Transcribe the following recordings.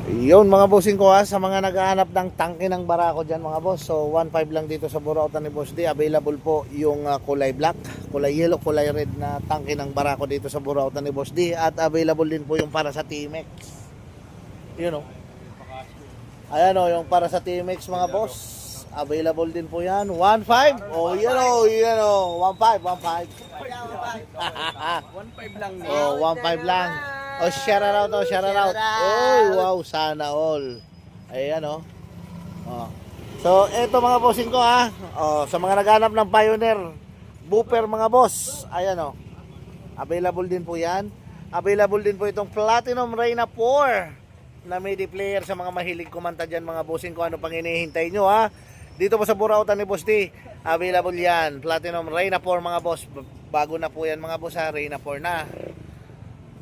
Yun mga bossing ko ha, sa mga naghahanap ng tangke ng Barako dyan mga boss. So 1.5 lang dito sa Burautan ni Boss D. Available po yung kulay black, kulay yellow, kulay red na tangke ng Barako dito sa Burautan ni Boss D. At available din po yung para sa T-Max. Yun o. Ayan o, yung para sa T-Max mga boss. Available din po yan. 1.5. Oh, yun o, yun o. 1.5, 1.5. 1.5 lang niya. Oh, 1.5 lang. Oh, share out, oh, share out. Oh, wow, sana all. Ayan, oh. Oh. So, eto mga bossing ko ha. Oh, sa mga naghanap ng Pioneer Booper mga boss. Ayan, oh. Available din po 'yan. Available din po itong Platinum Reyna 4 na MIDI player sa mga mahilig kumanta diyan mga bossing ko. Ano pang hinihintay nyo ha? Dito po sa Burautan ni Boss D. Available 'yan. Platinum Reyna 4 mga boss. Bago na po 'yan mga boss ha. Reyna 4 na.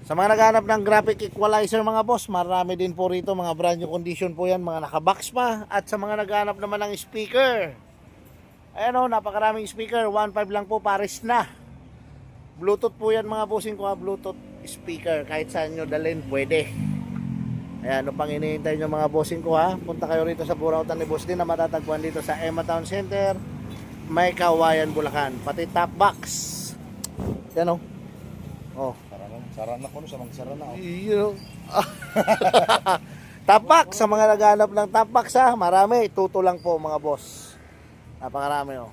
Sa mga naghanap ng graphic equalizer mga boss, marami din po rito, mga brand new condition po yan, mga nakabox pa. At sa mga naghanap naman ng speaker, ayan o, napakaraming speaker, 1.5 lang po, pares na. Bluetooth po yan mga bossing ko ha, Bluetooth speaker, kahit saan nyo dalhin, pwede. Ayan, ano pang hinihintay nyo mga bossing ko ha, punta kayo rito sa Burautan ni Boss D na matatagpuan dito sa Emma Town Center, May Kawayan, Bulacan, pati top box. Yan o. Oh. Sarana ko no, sa mga sarana. Iyo. Tapak sa mga naghanap ng tapak sa marami, tuto lang po mga boss. Napakarami oh.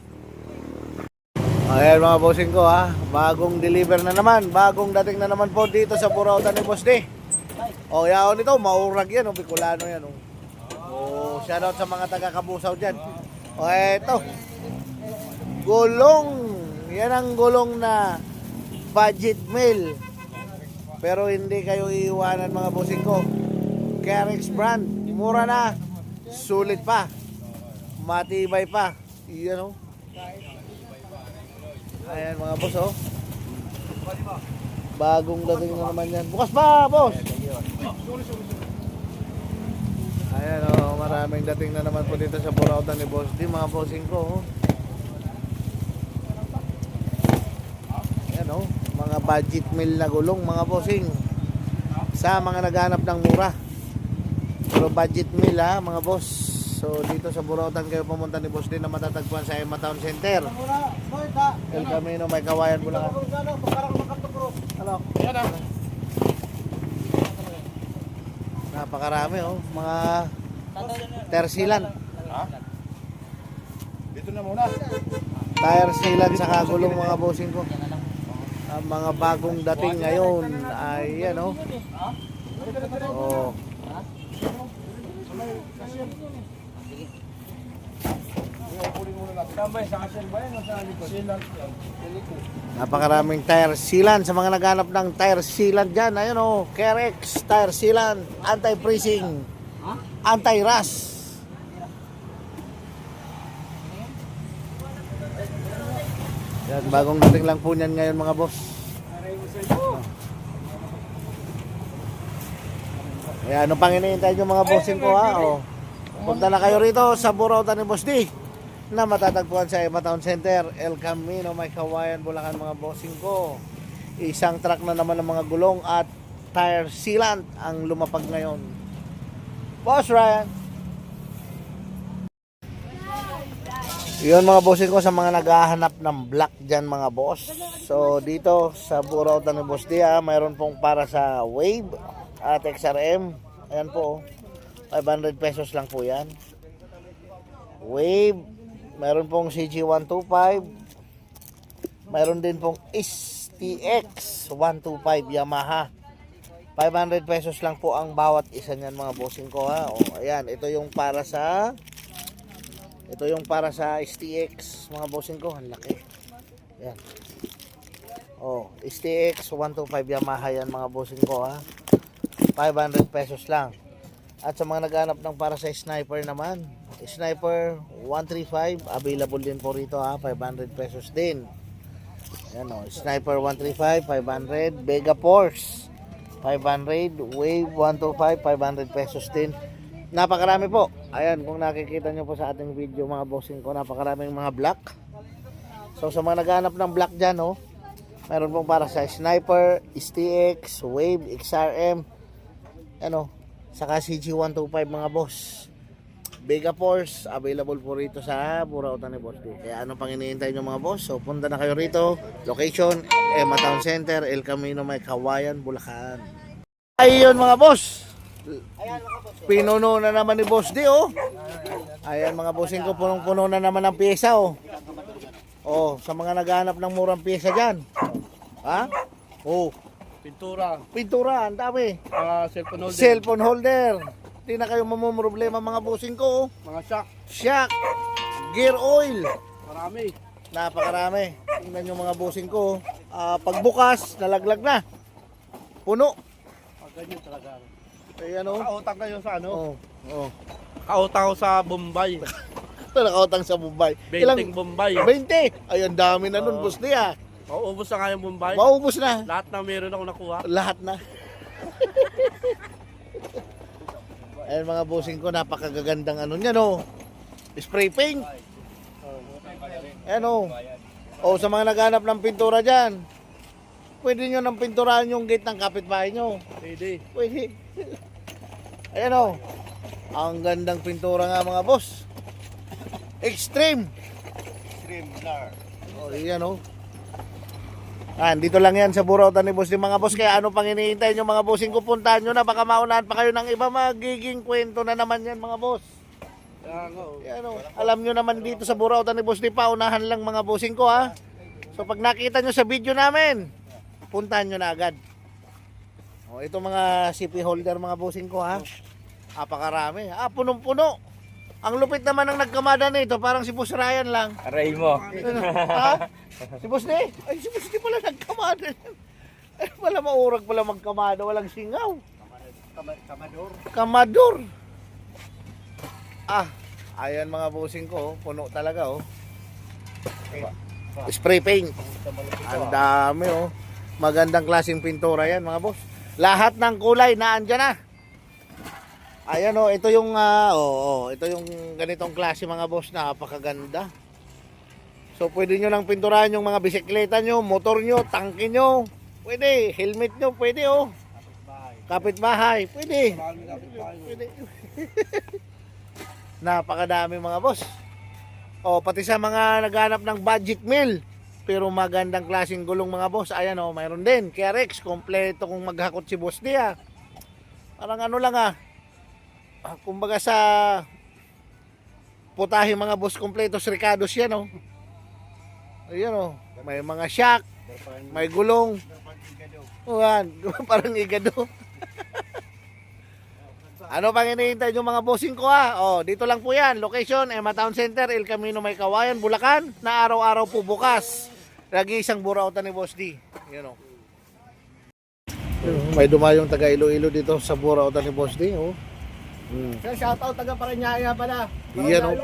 Ayan mga bossing ko ha, bagong deliver na naman, bagong dating na naman po dito sa Burautan ni Boss D. Oh, yaon ito, maurag yan, oh, Bicolano yan oh. Oh, shoutout sa mga taga Kabusaw diyan. Oh, eto. Gulong. Yan ang gulong na budget meal. Pero hindi kayo iiwanan mga bossing ko. Carex brand, mura na, sulit pa, matibay pa. Iyan o. Ayan mga boss o. Bagong dating na naman yan. Bukas pa boss. Ayan o, maraming dating na naman po dito sa Burautan ni Boss D mga bossing ko. Ayan o. Mga budget meal na gulong mga bossing sa mga naghanap ng mura, pero budget meal ha mga boss. So dito sa Burautan kayo pumunta ni Boss din na matatagpuan sa Emma Town Center, El Camino, May Kawayan, Bulacan. Hello. Napakarami oh, mga tersilan. Ha? Dito na muna. Tire sealant sa kagulong mga bossing ko. Ang mga bagong dating ngayon ay yan oh. Oh. Napakaraming tire sealant sa mga naghanap ng tire sealant dyan. Ayun oh, Carex tire sealant, anti-freezing, anti-rust. Yan, bagong dating lang po niyan ngayon mga boss. Ayan, ano pang hinihintay nyo mga bossing ko ha? Oh. Punta na kayo rito sa Burautan ni Boss D na matatagpuan sa Emma Town Center, El Camino, May Kawayan, Bulacan mga bossing ko. Isang truck na naman ng mga gulong at tire sealant ang lumapag ngayon. Boss Ryan. Yun mga bossing ko, sa mga naghahanap ng black dyan mga boss. So dito sa Burautan ni Boss D mayroon pong para sa Wave at XRM. Ayan po, 500 pesos lang po yan. Wave, mayroon pong CG125, mayroon din pong STX 125 Yamaha. 500 pesos lang po ang bawat isa niyan mga bossing ko ha. O, ayan, ito yung para sa STX mga bossing ko, ang laki. Ayan. Oh, STX 125 Yamaha yan mga bossing ko ha. 500 pesos lang. At sa mga naghanap ng para sa sniper naman, sniper 135 available din po rito ha, 500 pesos din. Ayan o, sniper 135 500, Vega Force 500, Wave 125 500 pesos din. Napakarami po. Ayan, kung nakikita nyo po sa ating video mga bossing ko, napakaraming mga black. So sa mga naghanap ng black dyan oh, mayroon pong para sa sniper, STX, Wave, XRM, ano, saka CG125 mga boss. Vega Force, available po rito sa Burautan ni Boss D. Kaya ano pang iniintay nyo mga boss? So punta na kayo rito. Location, Emma Town Center, El Camino, May Kawayan, Bulacan. Ayun mga boss. Pinuno na naman ni Boss D oh. Ayan mga bossing ko, punong-puno na naman ang pyesa oh. Oh, sa mga naghahanap ng murang pyesa dyan. Ha? Oh, pintura, ang dami. Cellphone holder. Cellphone holder. Hindi na kayo mamumroblema mga bossing ko. Mga shock. Shock. Gear oil. Marami. Napakarami. Tingnan nyo mga bossing ko. Pagbukas, nalaglag na. Puno. Ganyan talaga. Ayan o. Kautang kayo sa ano? Oh. Oh. Kautang ko sa Bombay. Ito nakautang sa Mumbai. 20 Bombay. 20. Ay, ang dami na nun, boss niya. Mauubos na nga yung Bombay. Maubos na. Lahat na meron ako nakuha. Lahat na. Ayan mga bossing ko, napakagagandang ano niya no. Spray paint. Ayan o. O sa mga naghanap ng pintura dyan, pwede nyo nang pinturahan yung gate ng kapitbahay nyo. Pwede. Pwede. Ayan o. Ang gandang pintura nga mga boss. Extreme. O yan o. Dito lang yan sa Burautan ni Boss D mga boss. Kaya ano pang hinihintay nyo mga bossing ko, puntahan nyo na. Baka maunahan pa kayo ng iba, magiging kwento na naman yan mga boss. Yan o. Alam nyo naman dito sa Burautan ni Boss D, paunahan lang mga bossing ko ha. So pag nakita nyo sa video namin, puntahan nyo na agad. O ito mga CP holder mga bossing ko ha. Napakarami. Punong-puno. Ang lupit naman ng nagkamada nito, parang si Boss Ryan lang. Aray mo. Ha? Si Boss D? Ay, si Boss D pala nagkamada. Ay, wala maurag pala magkamada, walang singaw. Kamador. Ayan mga bossing ko, puno talaga oh. Spray paint. Ang dami oh. Magandang klaseng pintura yan mga boss. Lahat ng kulay na andyan na. Ayan oh, ito yung ito yung ganitong klase mga boss, napakaganda. So pwede nyo lang pinturahan yung mga bisikleta nyo, motor nyo, tangke nyo. Pwede, helmet nyo, pwede oh. Kapitbahay, pwede. Pwede. Napakadami mga boss. O pati sa mga naghanap ng budget meal, pero magandang klaseng gulong mga boss. Ayan oh, mayroon din. Kaya Rex, kompleto kung maghakot si Boss D ah. Parang ano lang ah. Kumbaga sa putahe mga boss, kompletos Ricardos yan oh. Ayan oh, may mga shock, may gulong. Uwan, parang igado. Ano pang hinihintay yung mga bossing ko ha? Oh, dito lang po yan. Location, Emma Town Center, El Camino, May Kawayan, Bulacan. Na araw-araw po bukas. Lagi isang Burautan ni Boss D. Yan oh. May dumayong taga Iloilo dito sa Burautan ni Boss D oh. Shoutout taga Parañaya pala. Iyan oh.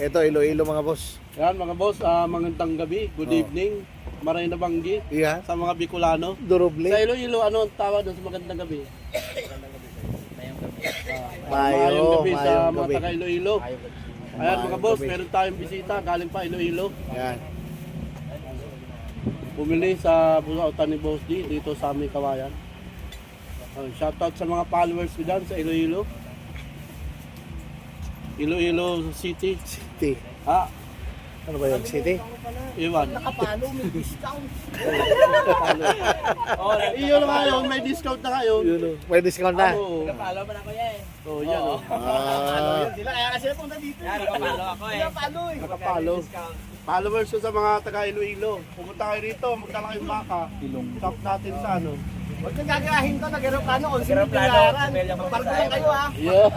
Ito Iloilo mga boss. Yan mga boss, magandang gabi, good evening, maray na banggi Iya. sa mga Bicolano. Duroble. Sa Iloilo, ano ang tawag doon sa magandang gabi? Mayong gabi sa mga taga Iloilo. Ayan mga boss, meron tayong bisita galing pa Iloilo. Yan. Bumili sa Burautan ni Boss D dito sa aming Kawayan. Shoutout sa mga followers ko dyan sa Iloilo. Iloilo City. City. Ano ba yan? City? Iwan. Nakapalo, may discount. Iyon na ngayon, may discount na ngayon. Yun oh. May discount na. Nakapalo man ako yan eh. Oh, yan oh. Sila, kaya kasi punta dito. Nakapalo ako eh. Nakapalo eh. Nakapalo. Followers ko sa mga taga Iloilo. Pumunta kayo rito, magdala kayong baka. Stop natin sa ano. Huwag nang gagahin to, nag-aeroplano. Nag-aeroplano, Parang lang kayo ha. Yeah.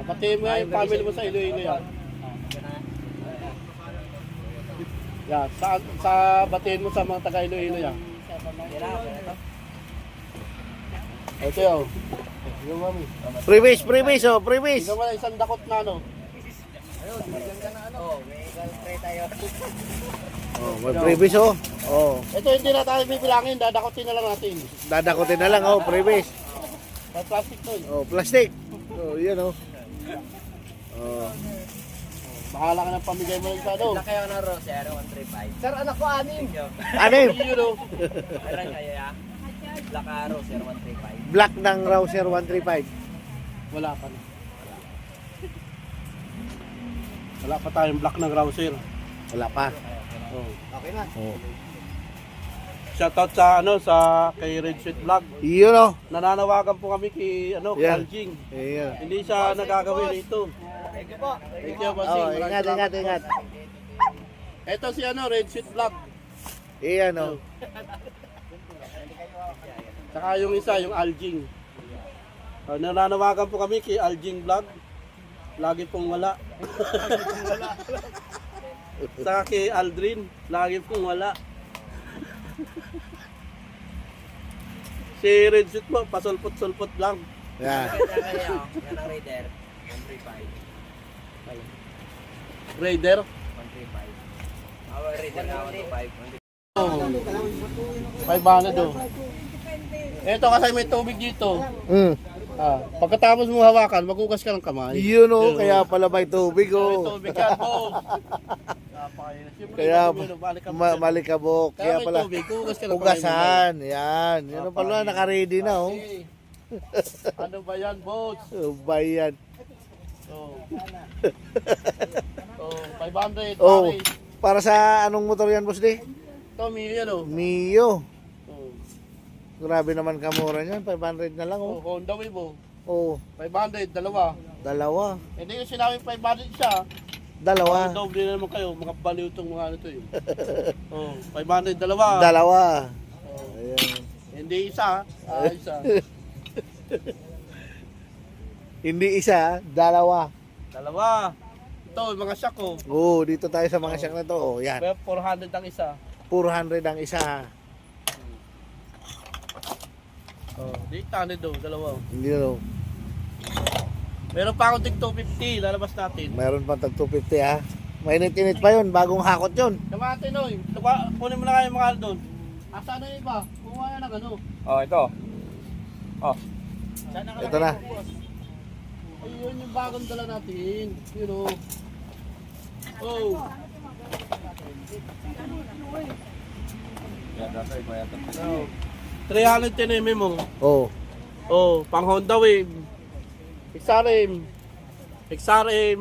Batiin mo nga yung family mo sa Iloilo yan. Yeah, sa batiin mo sa mga taga Iloilo yan. Ito yun. Yung mami. Freebies, freebies oh, freebies. Tingnan mo na isang dakot na ano. Oh, may freebies oh. Oh, Ito hindi na tayo bibilangin, dadakotin na lang natin. dadakotin na lang oh, freebies. Sa plastic to. Oh, plastic. Oh, yan oh. Oh. Bahala ka ng pamigay mo lang sa ano. Laki ako ng Rose, 135. Sir, anak ko anim. Anim. Yun o. Meron kayo ya? Black Arrow, 0135. Black ng Rouser 135. Wala pa na. Wala pa tayong black ng Rouser. Wala pa. Oh. Okay na. Oh. Shoutout sa sa kay Red Sweet Vlog. Yun o. Nananawagan po kami kay Yeah. Kaljing. Ayan. Hindi siya nagagawin ito. Thank you po. Thank you, bossing. Oh, Maraming ingat, salamat ingat, po. ingat. Ito si Red Sweet Vlog. Ayan o. Saka yung isa, yung Aljing. Nananawagan po kami kay Aljing Vlog. Lagi pong wala. Saka kay Aldrin, lagi pong wala. Si Red Suit mo, pasulpot-sulpot lang. Yan. Yan ang Raider, 135. Raider. 135. Our Raider na 125. Oh, 500 oh. Ito kasi may tubig dito. Pagkatapos mo hawakan, magugas ka ng kamay. Yun o. Yun, Kaya pala may tubig May o. tubig yan po. Kaya malikabok. Kaya pala. Tubig, hugas ka ng kamay mo. Ugasan. Yan. Yun o pala. Naka-ready na o. Okay. Ano ba yan, boss? Bayan. Oh. Oh, 500. Oh. pare. Para sa anong motor yan, boss di? Ito, yan oh. Mio. Oh. Grabe naman kamura niyan. 500 na lang Oh, o. Honda Wave oh. Oh. 500, dalawa. Dalawa. Hindi yung sinabing 500 siya. Dalawa. Doble na naman kayo, mga baliw itong mga ano to eh. Oh, 500, dalawa. Dalawa. Oh. Ayan. Hindi isa. Isa. Hindi isa, dalawa. Dalawa. Ito, yung mga shock oh. Oo, dito tayo sa mga shack na to. Oh, yan. Kaya 400 ang isa. 400 ang isa. Oh, di 800 do, dalawa. Hindi na. Meron pa akong tig 250, lalabas natin. Mayroon pa tag 250 ha. Mainit-init pa yun, bagong hakot yun. Kamate Noy, kunin mo na kayo mga doon. Asa na yung iba? Kumuha yan ng ano. Oh, ito. Oh. Sana ka Ito na. Ayun yung bagong dala natin. You know. Oh. Oh. 310 mm mo. Oh. Oh, pang Honda Wave. XRM,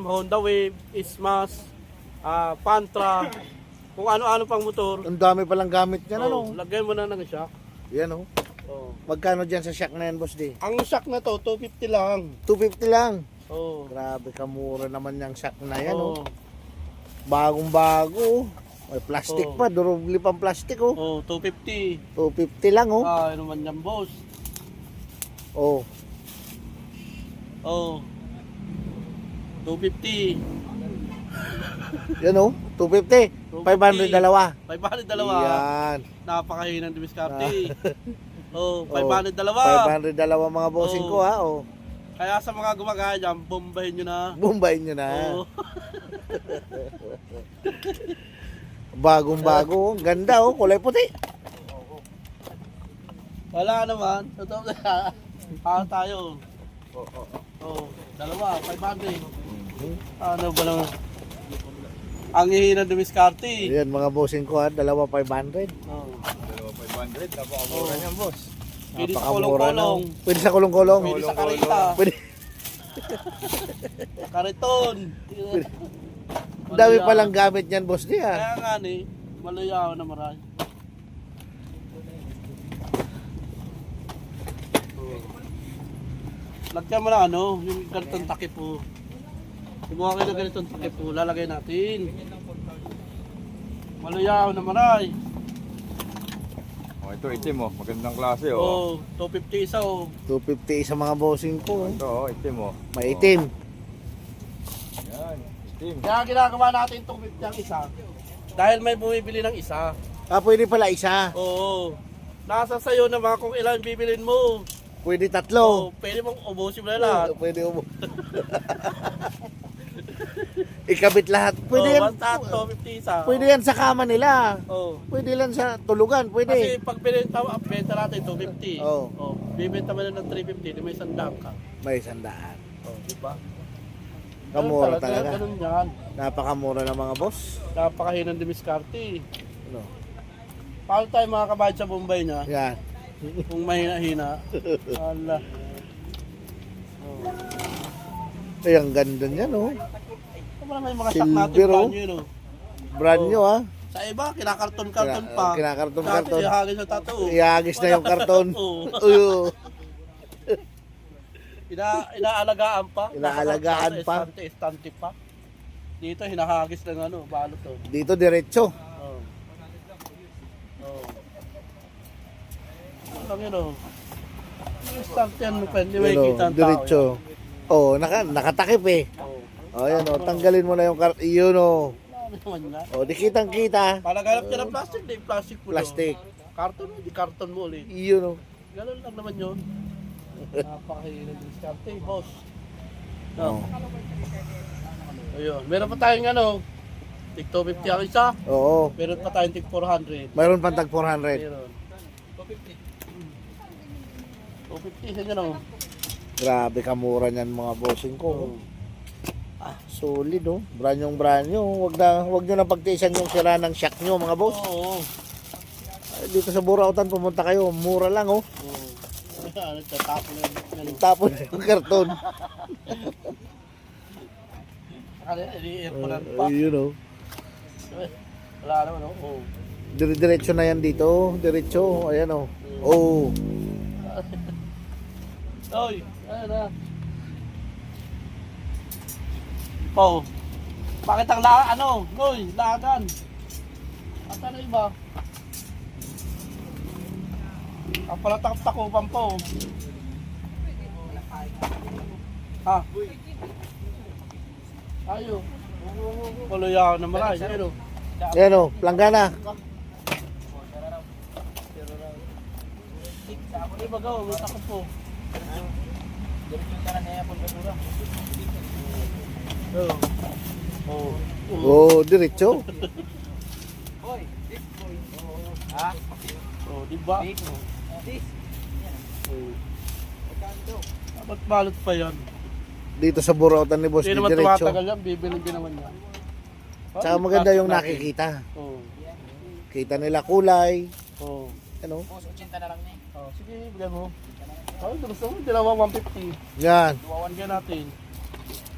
Honda Wave, Ismas, Pantra, kung ano-ano pang motor. Ang dami palang gamit niyan, Oh, ano? lagyan mo na ng shock. Yan oh. Oh. Magkano dyan sa shack na yan, boss di? Ang shock na to, 250 lang. 250 lang. Oh. Grabe, kamura naman yung shack na yan oh. Oh. Bagong-bago. May plastic Oh. pa, durubli pang plastic oh. Oh, 250. 250 lang oh. Ano man yan, boss? Oh. Oh. 250. Yan oh, 250. 500 dalawa. 500 dalawa. Yan. Napakahinang dumiskarte. Oh, 500 dalawa. 500 dalawa mga bossing Oh. ko ha oh. Kaya sa mga gumagaya dyan, bombahin nyo na. Bumbayin nyo na. Oh. Bagong-bago. Ganda oh, kulay puti. Wala naman. Totoo na. Tayo. Oh, dalawa, 500. Ano ba naman? Ang hihinang dumiskarte. Yan mga bossing ko ha, dalawa 500. Oh. 500, napaka-mura niyan, boss. Pwede sa Napakamura na. kulong-kulong. Pwede sa kulong-kulong. Pwede sa karita. Pwede. Kariton. Ang dami palang gamit niyan boss di ha. Kaya nga ni, maluyaw na marami. Lagyan mo na ano, yung ganitong takip po. Kumuha kayo ng ganitong takip po, lalagay natin. Maluyaw na maray. Oh, ito itim oh, magandang klase oh. Oh, 250 isa oh. 250 sa mga bossing ko. Ito oh, itim oh. Maitim. Yan, itim. Kaya ginagawa natin 250 ang isa. Dahil may bumibili ng isa. Ah, pwede pala isa. Oo. Nasa sayo naman kung ilan bibilin mo. Pwede Oh, tatlo. pwede mong ubusin mo na lahat. Pwede umo. Ikabit lahat. Pwede yan. Basta 250 isa. Pwede yan sa kama nila. Oh. Pwede lang sa tulugan. Kasi Pwede. pag binenta natin 250. Oo. Oh. Bibenta mo na ng 350, di may sandang ka. May sandaan. Oh, di ba? Kamura talaga. Ganun yan. Napakamura ng mga boss. Napakahinang dumiskarte. Ano? Paano tayo mga kabayan sa Bombay niya? Yan. Kung mahina-hina. Ala. Ay, ang ganda niyan, oh. Ito pala may mga shock natin Silver, oh. brand new, no? Brand new, ah. Sa iba, kinakarton-karton pa. Kinakarton-karton. Dati, ihagis na tato. Iagis na yung karton. Oo. Uy, oh. Inaalagaan pa. Inaalagaan pa. Estante pa. Dito, hinahagis ng ano, balot to. Dito, diretso. Oo. Oo. Ano lang yun, oh. Estante yan, pwede may Yun, oh, kita ang tao. diretso. Oh, nakatakip eh. Oo. Oh, yan, oh. Tanggalin mo na yung karton. Yun, oh. Ano naman na? Oh, di kitang-kita. Palaganap ka ng plastic, di plastic mo. Plastic. Karton mo, di karton mo ulit. Yun, oh. Ganun lang naman yun. Napakahirap yung diskarte, boss. Oh. No. Ayun. Meron pa tayong ano, tig 250 ang isa. Oo. Meron pa tayong tig 400. Mayroon pang tag 400. Meron. 250 sa inyo, no? Grabe kamura niyan mga bossing ko. Oo. Solid, oh. Brand new. Wag nyo na pagtiisan yung sira ng shock nyo, mga boss. Oo. Ay, dito sa Burautan, pumunta kayo. Mura lang, oh. Oo. Ano, tatapon na yun. Tapon yung karton. Airponan pa. Yun, oh. Wala naman, no? Oo. Diretso na yan dito. Diretso. Ayan, oh. Oh. Oy, ano na? Po. Bakit ang Noy, lagan. Asa na iba? Ang pala takupan po. Ha? Ayo. Puluyaw na maray. Ayun. Ayan, oh. Planggana. Ano ba gaw? May takot po. Oh. Oh, diretso. Oh, di ba? Oh. Dapat balot pa yan. Dito sa Burautan ni boss. Hindi naman Diretso. tumatagal yan, bibili din naman yan. Tsaka maganda yung nakikita. Oo. Kita nila kulay. Oo. Ano? Oh, sige, bigyan mo. Oh, gusto mo, dalawa 150. Yan. Duwawan ka natin.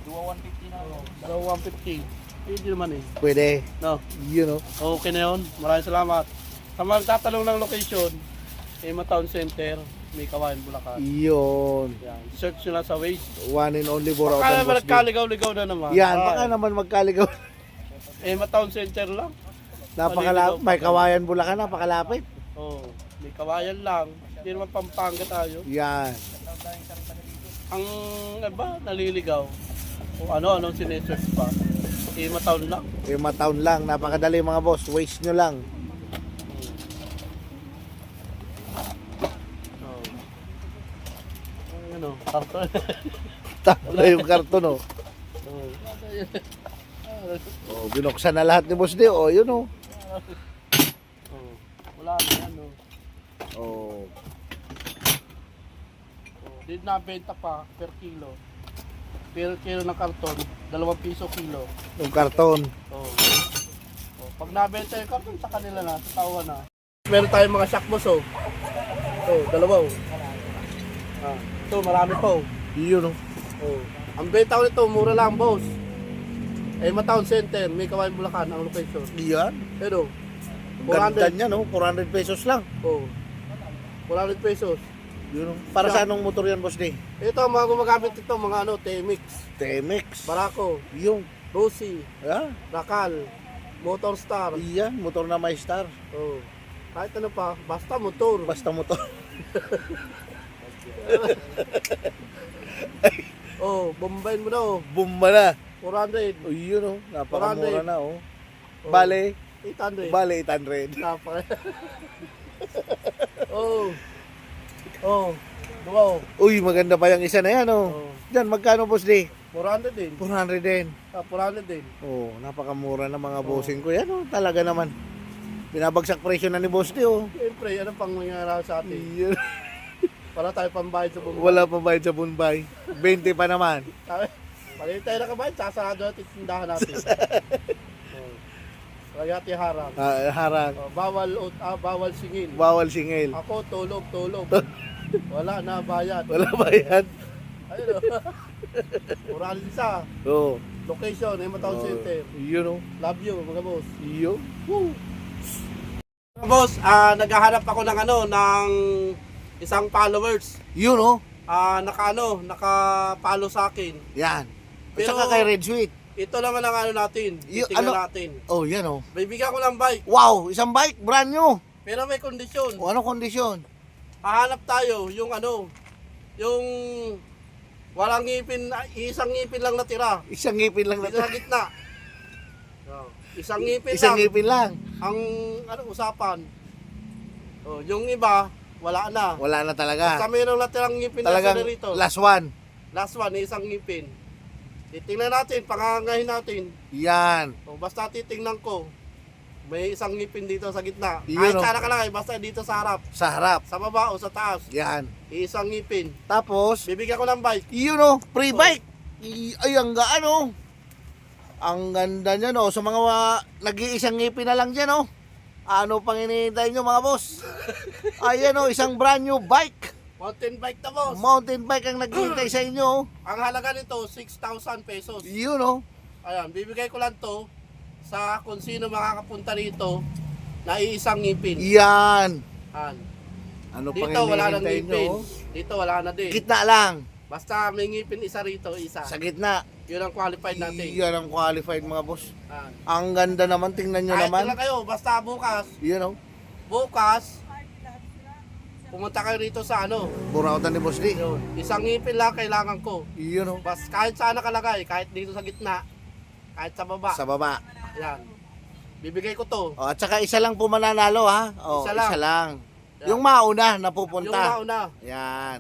Dalawa 150 na. Dalawa 150. Hindi naman eh. Pwede. No. Yun, oh. Okay na yun. Maraming salamat. Sa mga tatanong ng location, Ema Town Center, may Kawayan, Bulacan. Yun. Yan. Search nyo lang sa Waze. One and only Baka Burautan naman boss. nagkaligaw-ligaw na naman. Yan. Baka naman magkaligaw. Ema Town Center lang. Napakalapit. May Kawayan, Bulacan. Napakalapit. Oo. May Kawayan lang. Hindi naman Pampanga tayo. Yan. Ang ano ba, naliligaw. Kung ano sinesearch pa. Ema Town lang. Yung mga town lang. Napakadali mga boss. Waste nyo lang. Oh. Ano, karton. Tama na yung karton, oh. Oh. Oh, binuksan na lahat ni boss Dio. Oh, yun, oh. Oh. Wala na yan, oh. Oh. Oh. Di na benta pa per kilo. Per kilo ng karton, 2 piso kilo. Yung karton. Oh. Oh. Pag nabenta yung karton, sa kanila na, sa tawa na. Meron tayong mga shock boss, oh. Oh, dalawa, oh. Ah. Ito, marami pa, oh. Yun, oh. Oh. Ang benta ko nito, mura lang, boss. Ema Town Center, may Kawayan, Bulacan, ang location. Yan. Pero, Ang ganda niya, no? 400 pesos lang. oh. 400 pesos. Yun, oh. Para sa anong motor yan, boss Dio? Ito, ang mga gumagamit ito, mga ano, TMX, TMX. Barako, Yung. Rossi, Ah, Rakal, Motor Star. yan. Motor na may star. Oh. Kahit ano pa, basta motor. Basta motor. Oh, bombayin mo na, oh. Bumba na. 400, Oh, yun, oh. Napakamura 400. na, oh. Oh. Bale. 800. Bale, 800. Napaka. Oh. Oh. Wow. Uy, maganda pa yung isa na yan, oh. Oh. Diyan, magkano, boss Dio? 400 din. 400 din. 400 din. Oh, napakamura ng mga bossing ko. Yan, oh. Talaga naman. Binabagsak presyo na ni boss Dio. Siyempre, ano pang mangyayari sa atin? Yan. Para tayo pambayad sa bumaba. Wala pa bayad sa Bunbay. 20 pa naman. Mali tayo nakabayad, sasarado natin yung tindahan natin. Oh. Kayati harang. Harang. Bawal singil. Bawal singil. Ako tulog. Wala na bayad. Wala ba yan? Ayun o. Moralisa. Oo. Location, Town Center. Yun o. Love you, mga boss. Yun. Mga boss, naghahanap ako ng isang followers. Yun o. Naka-follow sa akin. Yan. At Pero- saka kay Red Sweet. Ito lang ang natin. Yung Tingnan ano? natin. Oh, yan o. Bibigyan ko ng bike. Wow, isang bike, brand new. Pero may kondisyon. O, ano kondisyon? Hahanap tayo yung yung walang ngipin, isang ngipin lang natira. Isang ngipin lang Dito sa natin. gitna. Isang ngipin Isang lang. ngipin lang. Ang usapan. Yung iba, wala na. Wala na Basta talaga. mayroong natirang ngipin Talagang na rito. last one. Last one, isang ngipin. Titingnan natin, pangangahin natin. Yan. Basta titingnan ko, may isang ngipin dito sa gitna. Yun, Kahit oh. sana ka lang, basta dito sa harap. Sa harap. Sa baba o sa taas. Yan. Isang ngipin. Tapos, Bibigyan ko ng bike. yun o, free bike. Ay, ang gaan o. Ang ganda niya no. Sa mga nag-iisang ngipin na lang dyan o. Ano pang hinihintay nyo mga boss? Ayan o, isang brand new bike. Mountain bike na boss. Mountain bike ang naghihintay sa inyo o. Ang halaga nito, 6,000 pesos. Yun o. Ayan, bibigay ko lang to sa kung sino makakapunta rito na iisang ngipin. Yan. Ayan. Ano pang Dito wala nang hinihintay ngipin. nyo? Dito wala na din. Gitna lang. Basta may ngipin isa rito, isa. Sa gitna. Yun ang qualified natin. Yan ang qualified mga boss. Ayan. Ang ganda naman, tingnan nyo Kahit naman. lang kayo, basta bukas, Yun o. pumunta kayo rito sa Burautan ni Boss D. yun, isang ngipin lang kailangan ko. Yun o. Bas kahit saan nakalagay, kahit dito sa gitna, kahit sa baba. Sa baba. Yan. Bibigay ko to. O, at saka isa lang po mananalo ha. O, Isa lang. isa lang. Yan. Yung mauna na Yung pupunta. mauna. Yan.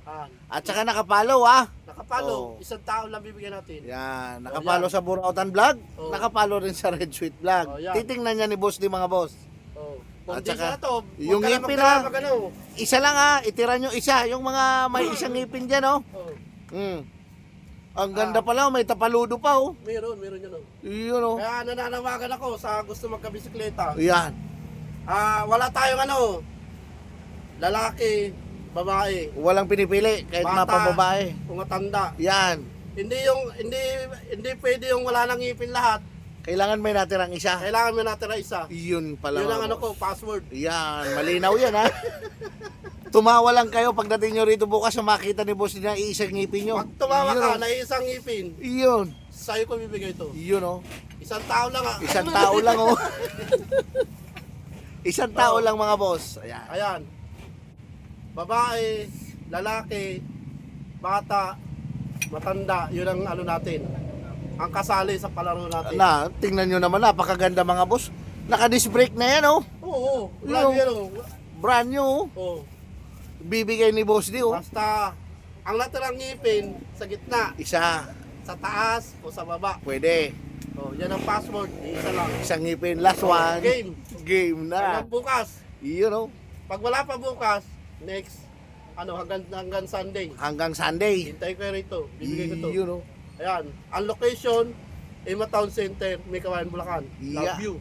Yan. At saka nakapalo ha. Nakapalo. Oo. Isang tao lang bibigyan natin. Yan. O, Nakapalo yan. sa Burautan Vlog. Oo. Nakapalo rin sa Red Sweet Vlog. O, yan. Titingnan niya ni Boss D mga boss. Oh. Kung At di saka, sana to, yung huwag ka na ngipin, magdala ha? pag Isa lang ha. Itira nyo isa. Yung mga may isang ngipin dyan oh. Ang ganda pala. May tapaludo pa oh. Meron yun. Yun oh. Kaya nananawagan ako sa gusto magkabisikleta. Yan. Wala tayong lalaki, babae, Walang pinipili. Kahit Bata. mapababae. kung matanda. Yan. Hindi pwede yung wala nang ngipin lahat. Kailangan may natirang isa. Kailangan may natira isa. Yun pala. Yun ang mga ko, boss. password. Yan, malinaw yan ha. Tumawa lang kayo pagdating nyo rito bukas na makita ni boss na iisang ngipin nyo. Pag tumawa Yun, ka oh. na isang ngipin, Yun. sa'yo ko bibigay ito. Yun oh. Isang tao lang Isang tao lang oh. Isang tao lang mga boss. Ayan. Ayan. Babae, lalaki, bata, matanda, yun ang natin. Ang kasali sa palaro natin. Na, tingnan nyo naman, napakaganda mga boss. Naka-disc brake na yan oh. Oo, Yung- yan o. Brand new oh. Oo. Bibigay ni boss di oh. Basta, ang natirang ngipin sa gitna, Isa. sa taas o sa baba. Pwede. Oh, yan ang password, isa lang. Isang ngipin. Last one. Game. Game na. Hanggang bukas. Yun oh. Pag wala pa bukas, next, hanggang Sunday. Hanggang Sunday. Hintay ko rito, bibigay ko to. Yun oh. Ayan, ang location, Town Center, May Kawayan, Bulacan. Love Yeah. you.